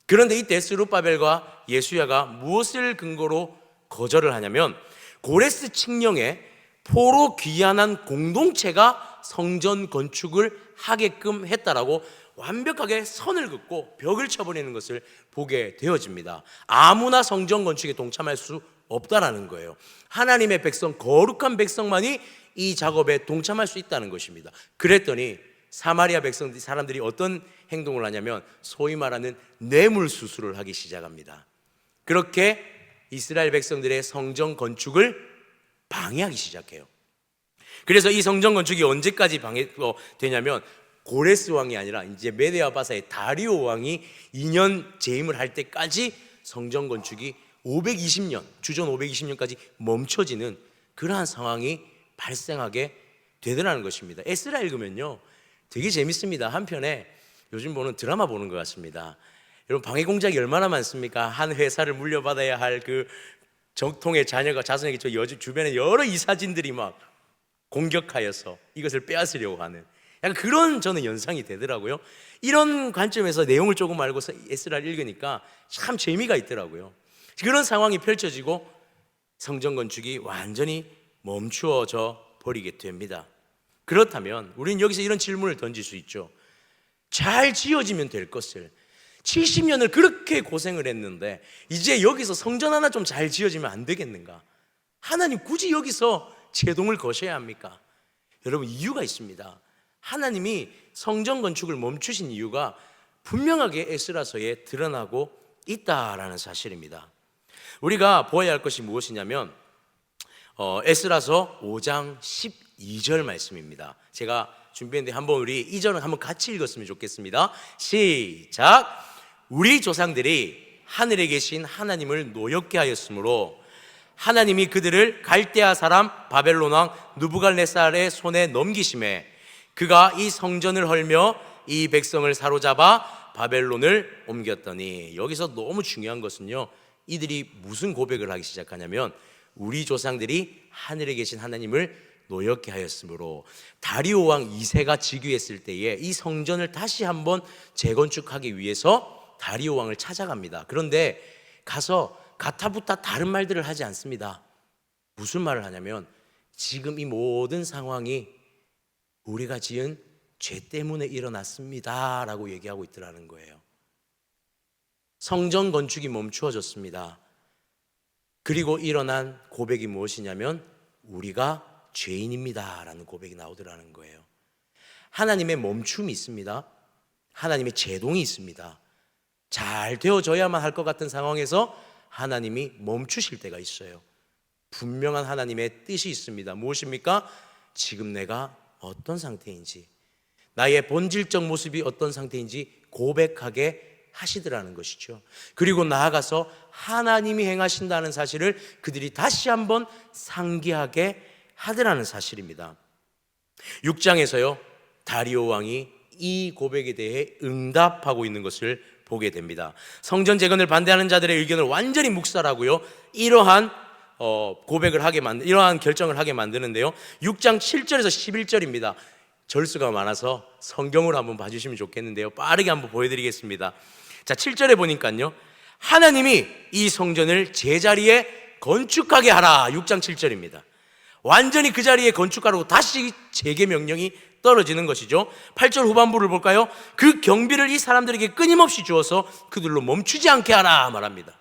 그런데 이때 스룹바벨과 예수야가 무엇을 근거로 거절을 하냐면 고레스 칙령에 포로 귀환한 공동체가 성전 건축을 하게끔 했다라고 완벽하게 선을 긋고 벽을 쳐버리는 것을 보게 되어집니다. 아무나 성전 건축에 동참할 수 없다라는 거예요. 하나님의 백성, 거룩한 백성만이 이 작업에 동참할 수 있다는 것입니다. 그랬더니 사마리아 사람들이 어떤 행동을 하냐면 소위 말하는 뇌물수수를 하기 시작합니다. 그렇게 이스라엘 백성들의 성전 건축을 방해하기 시작해요. 그래서 이 성전 건축이 언제까지 방해되냐면 고레스 왕이 아니라 이제 메데아 바사의 다리오 왕이 2년 재임을 할 때까지 성전 건축이 520년, 주전 520년까지 멈춰지는 그러한 상황이 발생하게 되더라는 것입니다. 에스라 읽으면요 되게 재밌습니다. 한편에 요즘 보는 드라마 보는 것 같습니다. 여러분, 방해 공작이 얼마나 많습니까? 한 회사를 물려받아야 할 그 정통의 자손에게 주변에 여러 이사진들이 막 공격하여서 이것을 빼앗으려고 하는 약간 그런 저는 연상이 되더라고요. 이런 관점에서 내용을 조금 알고 에스라를 읽으니까 참 재미가 있더라고요. 그런 상황이 펼쳐지고 성전 건축이 완전히 멈추어져 버리게 됩니다. 그렇다면 우리는 여기서 이런 질문을 던질 수 있죠. 잘 지어지면 될 것을 70년을 그렇게 고생을 했는데 이제 여기서 성전 하나 좀 잘 지어지면 안 되겠는가? 하나님 굳이 여기서 제동을 거셔야 합니까? 여러분, 이유가 있습니다. 하나님이 성전 건축을 멈추신 이유가 분명하게 에스라서에 드러나고 있다라는 사실입니다. 우리가 보아야 할 것이 무엇이냐면 에스라서 5장 12절 말씀입니다. 제가 준비했는데 한번 우리 이 절을 한번 같이 읽었으면 좋겠습니다. 시작. 우리 조상들이 하늘에 계신 하나님을 노엽게 하였으므로 하나님이 그들을 갈대아 사람 바벨론 왕 느부갓네살의 손에 넘기심에 그가 이 성전을 헐며 이 백성을 사로잡아 바벨론을 옮겼더니, 여기서 너무 중요한 것은요, 이들이 무슨 고백을 하기 시작하냐면 우리 조상들이 하늘에 계신 하나님을 노엽게 하였으므로, 다리오 왕 2세가 즉위했을 때에 이 성전을 다시 한번 재건축하기 위해서 다리오 왕을 찾아갑니다. 그런데 가서 가타부타 다른 말들을 하지 않습니다. 무슨 말을 하냐면 지금 이 모든 상황이 우리가 지은 죄 때문에 일어났습니다 라고 얘기하고 있더라는 거예요. 성전 건축이 멈추어졌습니다. 그리고 일어난 고백이 무엇이냐면 우리가 죄인입니다 라는 고백이 나오더라는 거예요. 하나님의 멈춤이 있습니다. 하나님의 제동이 있습니다. 잘 되어져야만 할 것 같은 상황에서 하나님이 멈추실 때가 있어요. 분명한 하나님의 뜻이 있습니다. 무엇입니까? 지금 내가 어떤 상태인지, 나의 본질적 모습이 어떤 상태인지 고백하게 하시더라는 것이죠. 그리고 나아가서 하나님이 행하신다는 사실을 그들이 다시 한번 상기하게 하더라는 사실입니다. 6장에서요 다리오 왕이 이 고백에 대해 응답하고 있는 것을 보게 됩니다. 성전 재건을 반대하는 자들의 의견을 완전히 묵살하고요, 이러한 이러한 결정을 하게 만드는데요. 6장 7절에서 11절입니다. 절수가 많아서 성경으로 한번 봐주시면 좋겠는데요, 빠르게 한번 보여드리겠습니다. 자, 7절에 보니까요, 하나님이 이 성전을 제자리에 건축하게 하라. 6장 7절입니다. 완전히 그 자리에 건축하라고 다시 재개 명령이 떨어지는 것이죠. 8절 후반부를 볼까요? 그 경비를 이 사람들에게 끊임없이 주어서 그들로 멈추지 않게 하라 말합니다.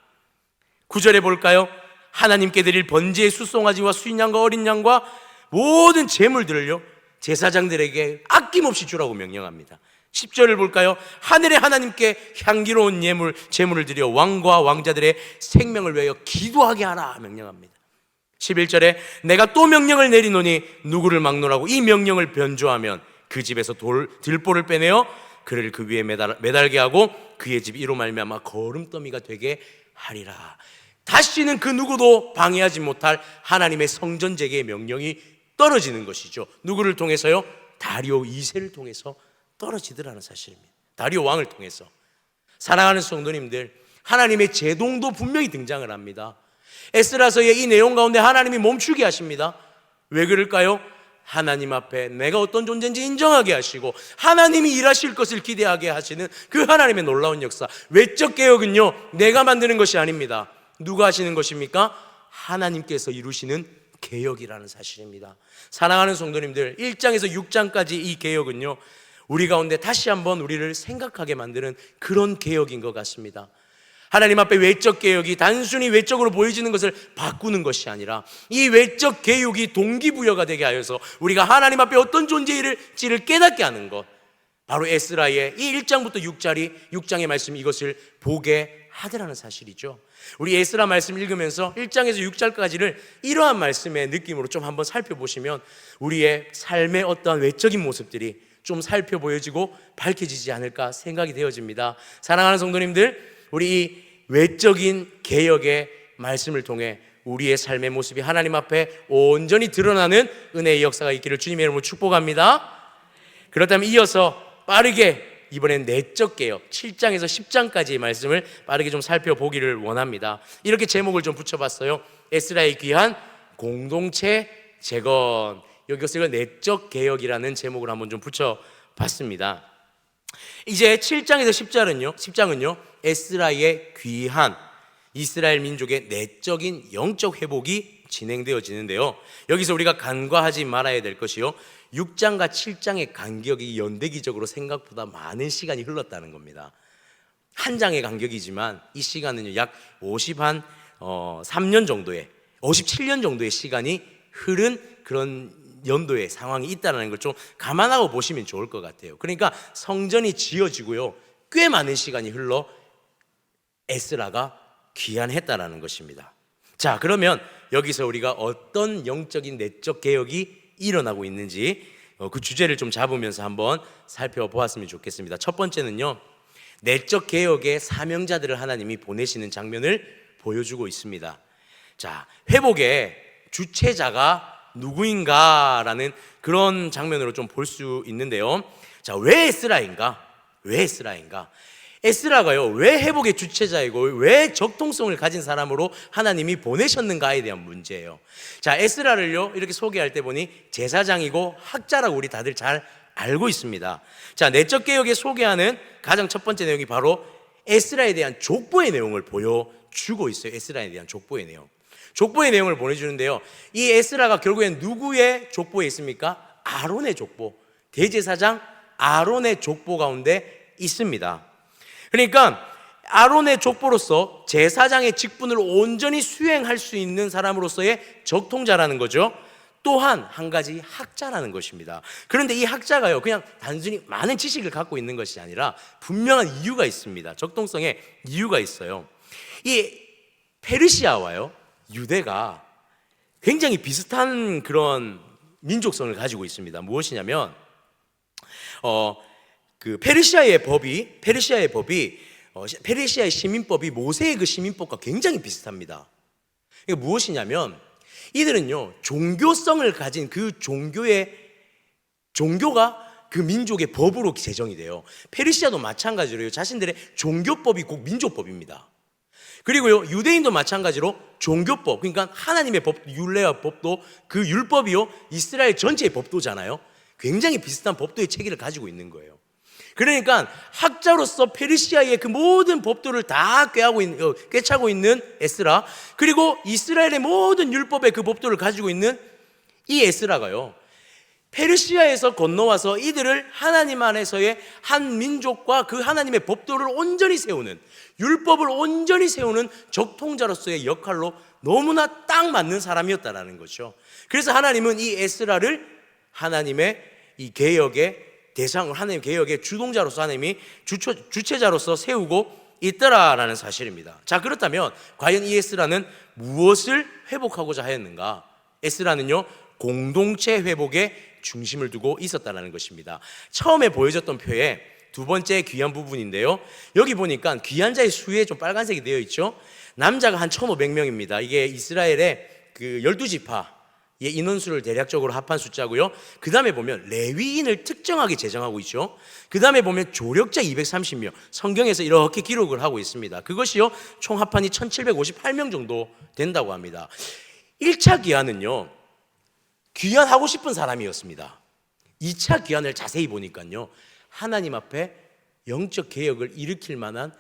9절에 볼까요? 하나님께 드릴 번제의 수송아지와 수인양과 어린 양과 모든 제물들을요 제사장들에게 아낌없이 주라고 명령합니다. 10절을 볼까요? 하늘의 하나님께 향기로운 제물을 드려 왕과 왕자들의 생명을 위하여 기도하게 하라 명령합니다. 11절에 내가 또 명령을 내리노니 누구를 막론하고 이 명령을 변조하면 그 집에서 들보를 빼내어 그를 그 위에 매달게 하고 그의 집 이로 말미암아 거름더미가 되게 하리라. 다시는 그 누구도 방해하지 못할 하나님의 성전 재개의 명령이 떨어지는 것이죠. 누구를 통해서요? 다리오 2세를 통해서 떨어지더라는 사실입니다. 다리오 왕을 통해서. 사랑하는 성도님들, 하나님의 제동도 분명히 등장을 합니다. 에스라서의 이 내용 가운데 하나님이 멈추게 하십니다. 왜 그럴까요? 하나님 앞에 내가 어떤 존재인지 인정하게 하시고 하나님이 일하실 것을 기대하게 하시는 그 하나님의 놀라운 역사. 외적 개혁은요, 내가 만드는 것이 아닙니다. 누가 하시는 것입니까? 하나님께서 이루시는 개혁이라는 사실입니다. 사랑하는 성도님들, 1장에서 6장까지 이 개혁은요, 우리 가운데 다시 한번 우리를 생각하게 만드는 그런 개혁인 것 같습니다. 하나님 앞에 외적 개혁이 단순히 외적으로 보여지는 것을 바꾸는 것이 아니라 이 외적 개혁이 동기부여가 되게 하여서 우리가 하나님 앞에 어떤 존재일지를 깨닫게 하는 것, 바로 에스라의 이 1장부터 6장의 말씀이 이것을 보게 하더라는 사실이죠. 우리 에스라 말씀 읽으면서 1장에서 6장까지를 이러한 말씀의 느낌으로 좀 한번 살펴보시면 우리의 삶의 어떠한 외적인 모습들이 좀 살펴 보여지고 밝혀지지 않을까 생각이 되어집니다. 사랑하는 성도님들, 우리 이 외적인 개혁의 말씀을 통해 우리의 삶의 모습이 하나님 앞에 온전히 드러나는 은혜의 역사가 있기를 주님의 이름으로 축복합니다. 그렇다면 이어서 빠르게 이번엔 내적 개혁 7장에서 10장까지의 말씀을 빠르게 좀 살펴보기를 원합니다. 이렇게 제목을 좀 붙여봤어요. 에스라의 귀한 공동체 재건. 여기서 내적 개혁이라는 제목을 한번 좀 붙여봤습니다. 이제 7장에서 10장은요 에스라의 귀한 이스라엘 민족의 내적인 영적 회복이 진행되어지는데요, 여기서 우리가 간과하지 말아야 될 것이요, 6장과 7장의 간격이 연대기적으로 생각보다 많은 시간이 흘렀다는 겁니다. 한 장의 간격이지만 이 시간은요 약 53년 정도의 57년 정도의 시간이 흐른 그런 연도의 상황이 있다는 걸 좀 감안하고 보시면 좋을 것 같아요. 그러니까 성전이 지어지고요 꽤 많은 시간이 흘러 에스라가 귀환했다라는 것입니다. 자, 그러면 여기서 우리가 어떤 영적인 내적 개혁이 일어나고 있는지 그 주제를 좀 잡으면서 한번 살펴보았으면 좋겠습니다. 첫 번째는요, 내적 개혁의 사명자들을 하나님이 보내시는 장면을 보여주고 있습니다. 자, 회복의 주체자가 누구인가라는 그런 장면으로 좀 볼 수 있는데요. 자, 왜 에스라인가? 에스라가요, 왜 회복의 주체자이고 왜 적통성을 가진 사람으로 하나님이 보내셨는가에 대한 문제예요. 자, 에스라를요 이렇게 소개할 때 보니 제사장이고 학자라고 우리 다들 잘 알고 있습니다. 자, 내적 개혁에 소개하는 가장 첫 번째 내용이 바로 에스라에 대한 족보의 내용을 보여주고 있어요. 에스라에 대한 족보의 내용. 족보의 내용을 보내주는데요, 이 에스라가 결국엔 누구의 족보에 있습니까? 아론의 족보, 대제사장 아론의 족보 가운데 있습니다. 그러니까 아론의 족보로서 제사장의 직분을 온전히 수행할 수 있는 사람으로서의 적통자라는 거죠. 또한 한 가지 학자라는 것입니다. 그런데 이 학자가요 그냥 단순히 많은 지식을 갖고 있는 것이 아니라 분명한 이유가 있습니다. 적통성에 이유가 있어요. 이 페르시아와요 유대가 굉장히 비슷한 그런 민족성을 가지고 있습니다. 무엇이냐면 페르시아의 시민법이 모세의 그 시민법과 굉장히 비슷합니다. 이게 무엇이냐면 이들은요 종교성을 가진 그 종교가 그 민족의 법으로 제정이 돼요. 페르시아도 마찬가지로요 자신들의 종교법이 곧 민족법입니다. 그리고요 유대인도 마찬가지로 종교법, 그러니까 하나님의 법, 율례와 법도 그 율법이요 이스라엘 전체의 법도잖아요. 굉장히 비슷한 법도의 체계를 가지고 있는 거예요. 그러니까 학자로서 페르시아의 그 모든 법도를 다 꿰차고 있는 에스라, 그리고 이스라엘의 모든 율법의 그 법도를 가지고 있는 이 에스라가요 페르시아에서 건너와서 이들을 하나님 안에서의 한 민족과 그 하나님의 법도를 온전히 세우는, 율법을 온전히 세우는 적통자로서의 역할로 너무나 딱 맞는 사람이었다라는 거죠. 그래서 하나님은 이 에스라를 하나님의 이 개혁의 대상으로, 하나님 개혁의 주동자로서 하나님이 주체자로서 세우고 있더라라는 사실입니다. 자, 그렇다면 과연 이 에스라는 무엇을 회복하고자 하였는가? 에스라는요 공동체 회복에 중심을 두고 있었다는 것입니다. 처음에 보여졌던 표에 두 번째 귀한 부분인데요. 여기 보니까 귀한 자의 수에 좀 빨간색이 되어 있죠. 남자가 한 1,500명입니다. 이게 이스라엘의 그 12지파의 인원수를 대략적으로 합한 숫자고요. 그 다음에 보면 레위인을 특정하게 제정하고 있죠. 그 다음에 보면 조력자 230명, 성경에서 이렇게 기록을 하고 있습니다. 그것이요, 총 합한이 1,758명 정도 된다고 합니다. 1차 기한은요, 귀환하고 싶은 사람이었습니다. 2차 기한을 자세히 보니까요, 하나님 앞에 영적 개혁을 일으킬 만한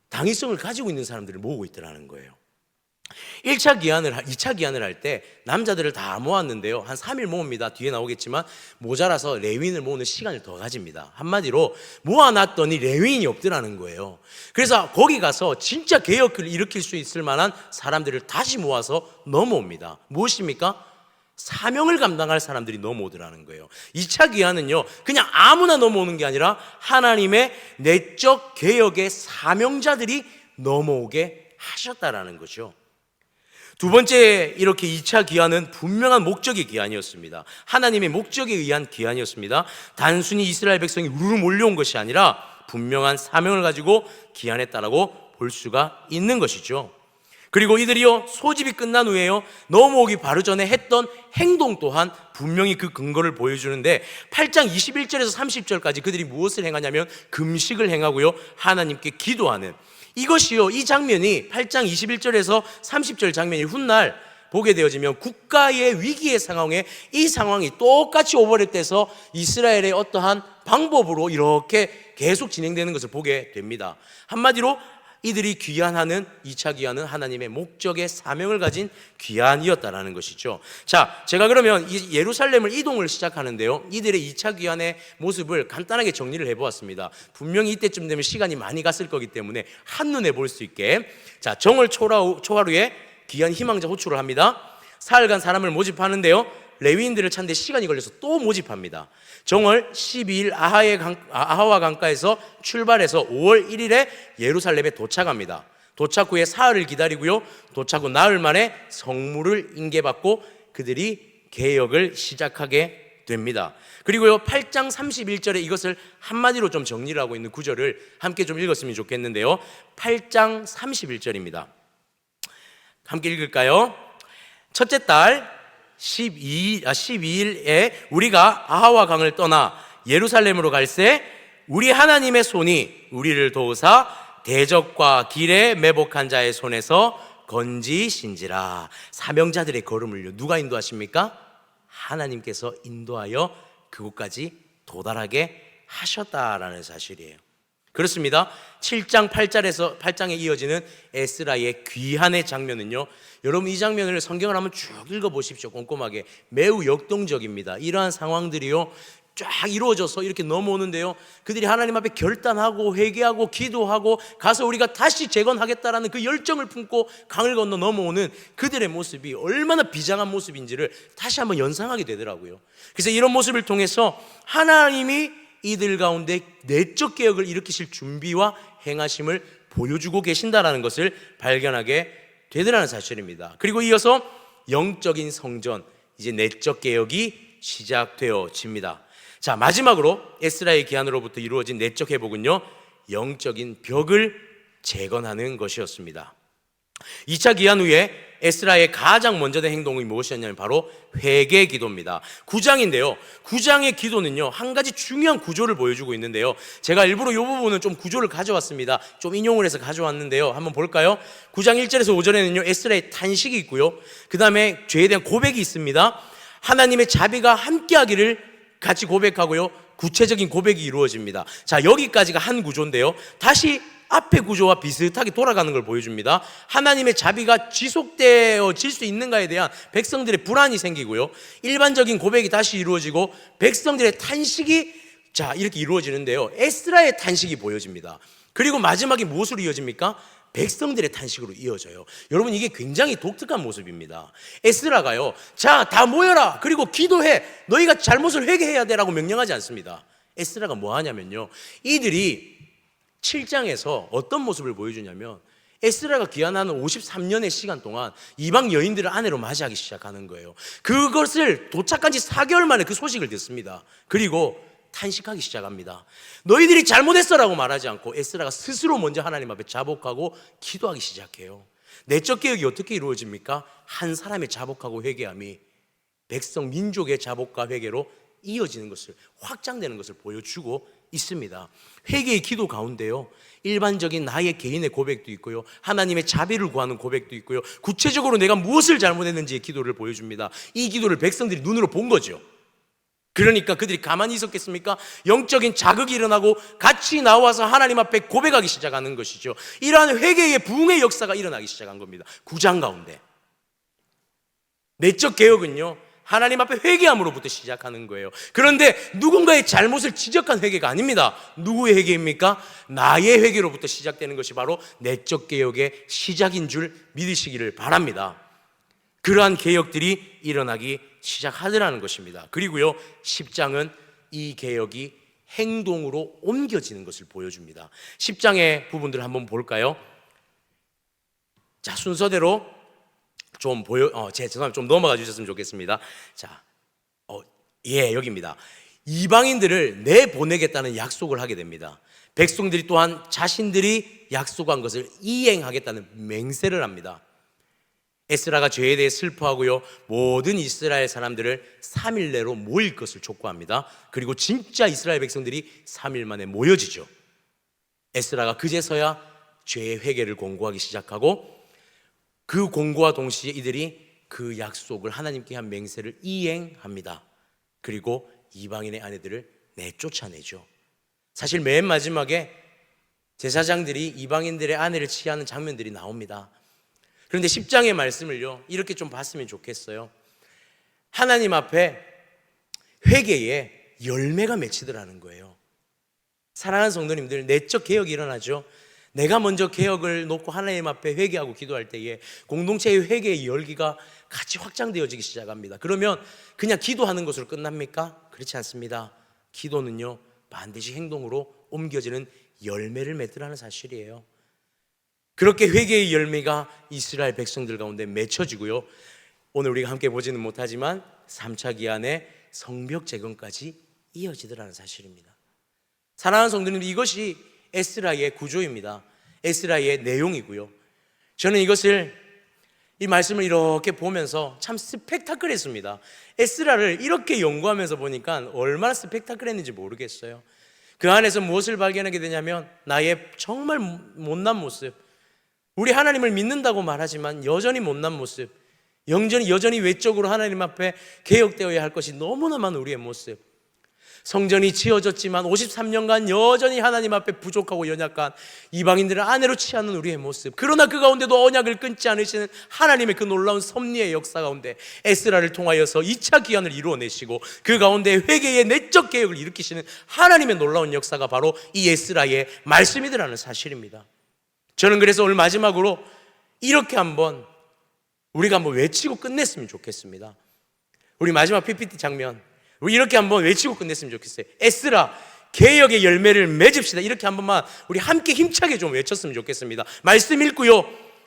당위성을 가지고 있는 사람들을 모으고 있더라는 거예요. 2차 기한을 할 때 남자들을 다 모았는데요, 한 3일 모읍니다. 뒤에 나오겠지만 모자라서 레위인을 모으는 시간을 더 가집니다. 한마디로 모아놨더니 레위인이 없더라는 거예요. 그래서 거기 가서 진짜 개혁을 일으킬 수 있을 만한 사람들을 다시 모아서 넘어옵니다. 무엇입니까? 사명을 감당할 사람들이 넘어오더라는 거예요. 2차 기한은요, 그냥 아무나 넘어오는 게 아니라 하나님의 내적 개혁의 사명자들이 넘어오게 하셨다라는 거죠. 두 번째, 이렇게 2차 기한은 분명한 목적의 기한이었습니다. 하나님의 목적에 의한 기한이었습니다. 단순히 이스라엘 백성이 우르르 몰려온 것이 아니라 분명한 사명을 가지고 기한했다라고 볼 수가 있는 것이죠. 그리고 이들이요, 소집이 끝난 후에요, 넘어오기 바로 전에 했던 행동 또한 분명히 그 근거를 보여주는데, 8장 21절에서 30절까지 그들이 무엇을 행하냐면 금식을 행하고요, 하나님께 기도하는, 이것이요, 이 장면이 8장 21절에서 30절 장면이 훗날 보게 되어지면 국가의 위기의 상황에 이 상황이 똑같이 오버랩돼서 이스라엘의 어떠한 방법으로 이렇게 계속 진행되는 것을 보게 됩니다. 한마디로 이들이 귀환하는 2차 귀환은 하나님의 목적의 사명을 가진 귀환이었다라는 것이죠. 자, 제가 그러면 예루살렘을 이동을 시작하는데요, 이들의 2차 귀환의 모습을 간단하게 정리를 해보았습니다. 분명히 이때쯤 되면 시간이 많이 갔을 거기 때문에 한눈에 볼 수 있게, 자, 정월 초하루에 귀환 희망자 호출을 합니다. 사흘간 사람을 모집하는데요, 레위인들을 찾는데 시간이 걸려서 또 모집합니다. 정월 12일 아하와 강가에서 출발해서 5월 1일에 예루살렘에 도착합니다. 도착 후에 사흘을 기다리고요, 도착 후 나흘 만에 성물을 인계받고 그들이 개혁을 시작하게 됩니다. 그리고요, 8장 31절에 이것을 한마디로 좀 정리를 하고 있는 구절을 함께 좀 읽었으면 좋겠는데요, 8장 31절입니다. 함께 읽을까요? 첫째 달 12일에 우리가 아하와 강을 떠나 예루살렘으로 갈새 우리 하나님의 손이 우리를 도우사 대적과 길에 매복한 자의 손에서 건지신지라. 사명자들의 걸음을 누가 인도하십니까? 하나님께서 인도하여 그곳까지 도달하게 하셨다라는 사실이에요. 그렇습니다. 7장 8장에 이어지는 에스라의 귀환의 장면은요, 여러분 이 장면을 성경을 한번 쭉 읽어보십시오. 꼼꼼하게. 매우 역동적입니다. 이러한 상황들이요, 쫙 이루어져서 이렇게 넘어오는데요, 그들이 하나님 앞에 결단하고 회개하고 기도하고 가서 우리가 다시 재건하겠다라는 그 열정을 품고 강을 건너 넘어오는 그들의 모습이 얼마나 비장한 모습인지를 다시 한번 연상하게 되더라고요. 그래서 이런 모습을 통해서 하나님이 이들 가운데 내적 개혁을 일으키실 준비와 행하심을 보여주고 계신다라는 것을 발견하게 되더라는 사실입니다. 그리고 이어서 영적인 성전, 이제 내적 개혁이 시작되어집니다. 자, 마지막으로 에스라의 기한으로부터 이루어진 내적 회복은요, 영적인 벽을 재건하는 것이었습니다. 2차 기한 후에 에스라의 가장 먼저 된 행동이 무엇이었냐면 바로 회개 기도입니다. 9장인데요, 9장의 기도는요, 한 가지 중요한 구조를 보여주고 있는데요, 제가 일부러 이 부분은 좀 구조를 가져왔습니다. 좀 인용을 해서 가져왔는데요, 한번 볼까요? 9장 1절에서 5절에는요 에스라의 탄식이 있고요, 그 다음에 죄에 대한 고백이 있습니다. 하나님의 자비가 함께하기를 같이 고백하고요, 구체적인 고백이 이루어집니다. 자, 여기까지가 한 구조인데요, 다시 앞의 구조와 비슷하게 돌아가는 걸 보여줍니다. 하나님의 자비가 지속되어질 수 있는가에 대한 백성들의 불안이 생기고요, 일반적인 고백이 다시 이루어지고 백성들의 탄식이 자 이렇게 이루어지는데요, 에스라의 탄식이 보여집니다. 그리고 마지막에 무엇으로 이어집니까? 백성들의 탄식으로 이어져요. 여러분, 이게 굉장히 독특한 모습입니다. 에스라가요, 자 다 모여라, 그리고 기도해, 너희가 잘못을 회개해야 되라고 명령하지 않습니다. 에스라가 뭐 하냐면요, 이들이 7장에서 어떤 모습을 보여주냐면, 에스라가 귀환하는 53년의 시간 동안 이방 여인들을 아내로 맞이하기 시작하는 거예요. 그것을 도착한 지 4개월 만에 그 소식을 듣습니다. 그리고 탄식하기 시작합니다. 너희들이 잘못했어라고 말하지 않고 에스라가 스스로 먼저 하나님 앞에 자복하고 기도하기 시작해요. 내적 개혁이 어떻게 이루어집니까? 한 사람의 자복하고 회개함이 백성 민족의 자복과 회개로 이어지는 것을, 확장되는 것을 보여주고 있습니다. 회개의 기도 가운데요, 일반적인 나의 개인의 고백도 있고요, 하나님의 자비를 구하는 고백도 있고요, 구체적으로 내가 무엇을 잘못했는지의 기도를 보여줍니다. 이 기도를 백성들이 눈으로 본 거죠. 그러니까 그들이 가만히 있었겠습니까? 영적인 자극이 일어나고 같이 나와서 하나님 앞에 고백하기 시작하는 것이죠. 이러한 회개의 부흥의 역사가 일어나기 시작한 겁니다. 9장 가운데. 내적 개혁은요, 하나님 앞에 회개함으로부터 시작하는 거예요. 그런데 누군가의 잘못을 지적한 회개가 아닙니다. 누구의 회개입니까? 나의 회개로부터 시작되는 것이 바로 내적 개혁의 시작인 줄 믿으시기를 바랍니다. 그러한 개혁들이 일어나기 시작하더라는 것입니다. 그리고요, 10장은 이 개혁이 행동으로 옮겨지는 것을 보여줍니다. 10장의 부분들을 한번 볼까요? 자, 순서대로 좀 죄송합니다. 좀 넘어가 주셨으면 좋겠습니다. 자, 여기입니다. 이방인들을 내보내겠다는 약속을 하게 됩니다. 백성들이 또한 자신들이 약속한 것을 이행하겠다는 맹세를 합니다. 에스라가 죄에 대해 슬퍼하고요, 모든 이스라엘 사람들을 3일 내로 모일 것을 촉구합니다. 그리고 진짜 이스라엘 백성들이 3일 만에 모여지죠. 에스라가 그제서야 죄의 회개를 공고하기 시작하고, 그 공고와 동시에 이들이 그 약속을, 하나님께 한 맹세를 이행합니다. 그리고 이방인의 아내들을 내쫓아내죠. 사실 맨 마지막에 제사장들이 이방인들의 아내를 취하는 장면들이 나옵니다. 그런데 10장의 말씀을요, 이렇게 좀 봤으면 좋겠어요. 하나님 앞에 회개에 열매가 맺히더라는 거예요. 사랑하는 성도님들, 내적 개혁이 일어나죠. 내가 먼저 개혁을 놓고 하나님 앞에 회개하고 기도할 때에 공동체의 회개의 열기가 같이 확장되어지기 시작합니다. 그러면 그냥 기도하는 것으로 끝납니까? 그렇지 않습니다. 기도는요, 반드시 행동으로 옮겨지는 열매를 맺더라는 사실이에요. 그렇게 회개의 열매가 이스라엘 백성들 가운데 맺혀지고요, 오늘 우리가 함께 보지는 못하지만 3차 기한의 성벽 재건까지 이어지더라는 사실입니다. 사랑하는 성도님들, 이것이 에스라의 구조입니다. 에스라의 내용이고요, 저는 이 말씀을 이렇게 보면서 참 스펙타클했습니다. 에스라를 이렇게 연구하면서 보니까 얼마나 스펙타클했는지 모르겠어요. 그 안에서 무엇을 발견하게 되냐면, 나의 정말 못난 모습, 우리 하나님을 믿는다고 말하지만 여전히 못난 모습, 여전히 외적으로 하나님 앞에 개혁되어야 할 것이 너무나 많은 우리의 모습, 성전이 지어졌지만 53년간 여전히 하나님 앞에 부족하고 연약한 이방인들을 아내로 취하는 우리의 모습, 그러나 그 가운데도 언약을 끊지 않으시는 하나님의 그 놀라운 섭리의 역사 가운데 에스라를 통하여서 2차 기한을 이루어내시고 그 가운데 회개의 내적 개혁을 일으키시는 하나님의 놀라운 역사가 바로 이 에스라의 말씀이더라는 사실입니다. 저는 그래서 오늘 마지막으로 이렇게 우리가 한번 외치고 끝냈으면 좋겠습니다. 우리 마지막 PPT 장면, 우리 이렇게 한번 외치고 끝냈으면 좋겠어요. 에스라, 개혁의 열매를 맺읍시다. 이렇게 한 번만 우리 함께 힘차게 좀 외쳤으면 좋겠습니다. 말씀 읽고요,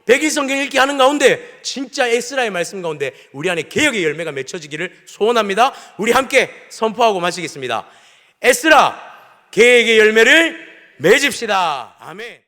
100일 성경 읽기 하는 가운데 진짜 에스라의 말씀 가운데 우리 안에 개혁의 열매가 맺혀지기를 소원합니다. 우리 함께 선포하고 마치겠습니다. 에스라, 개혁의 열매를 맺읍시다. 아멘.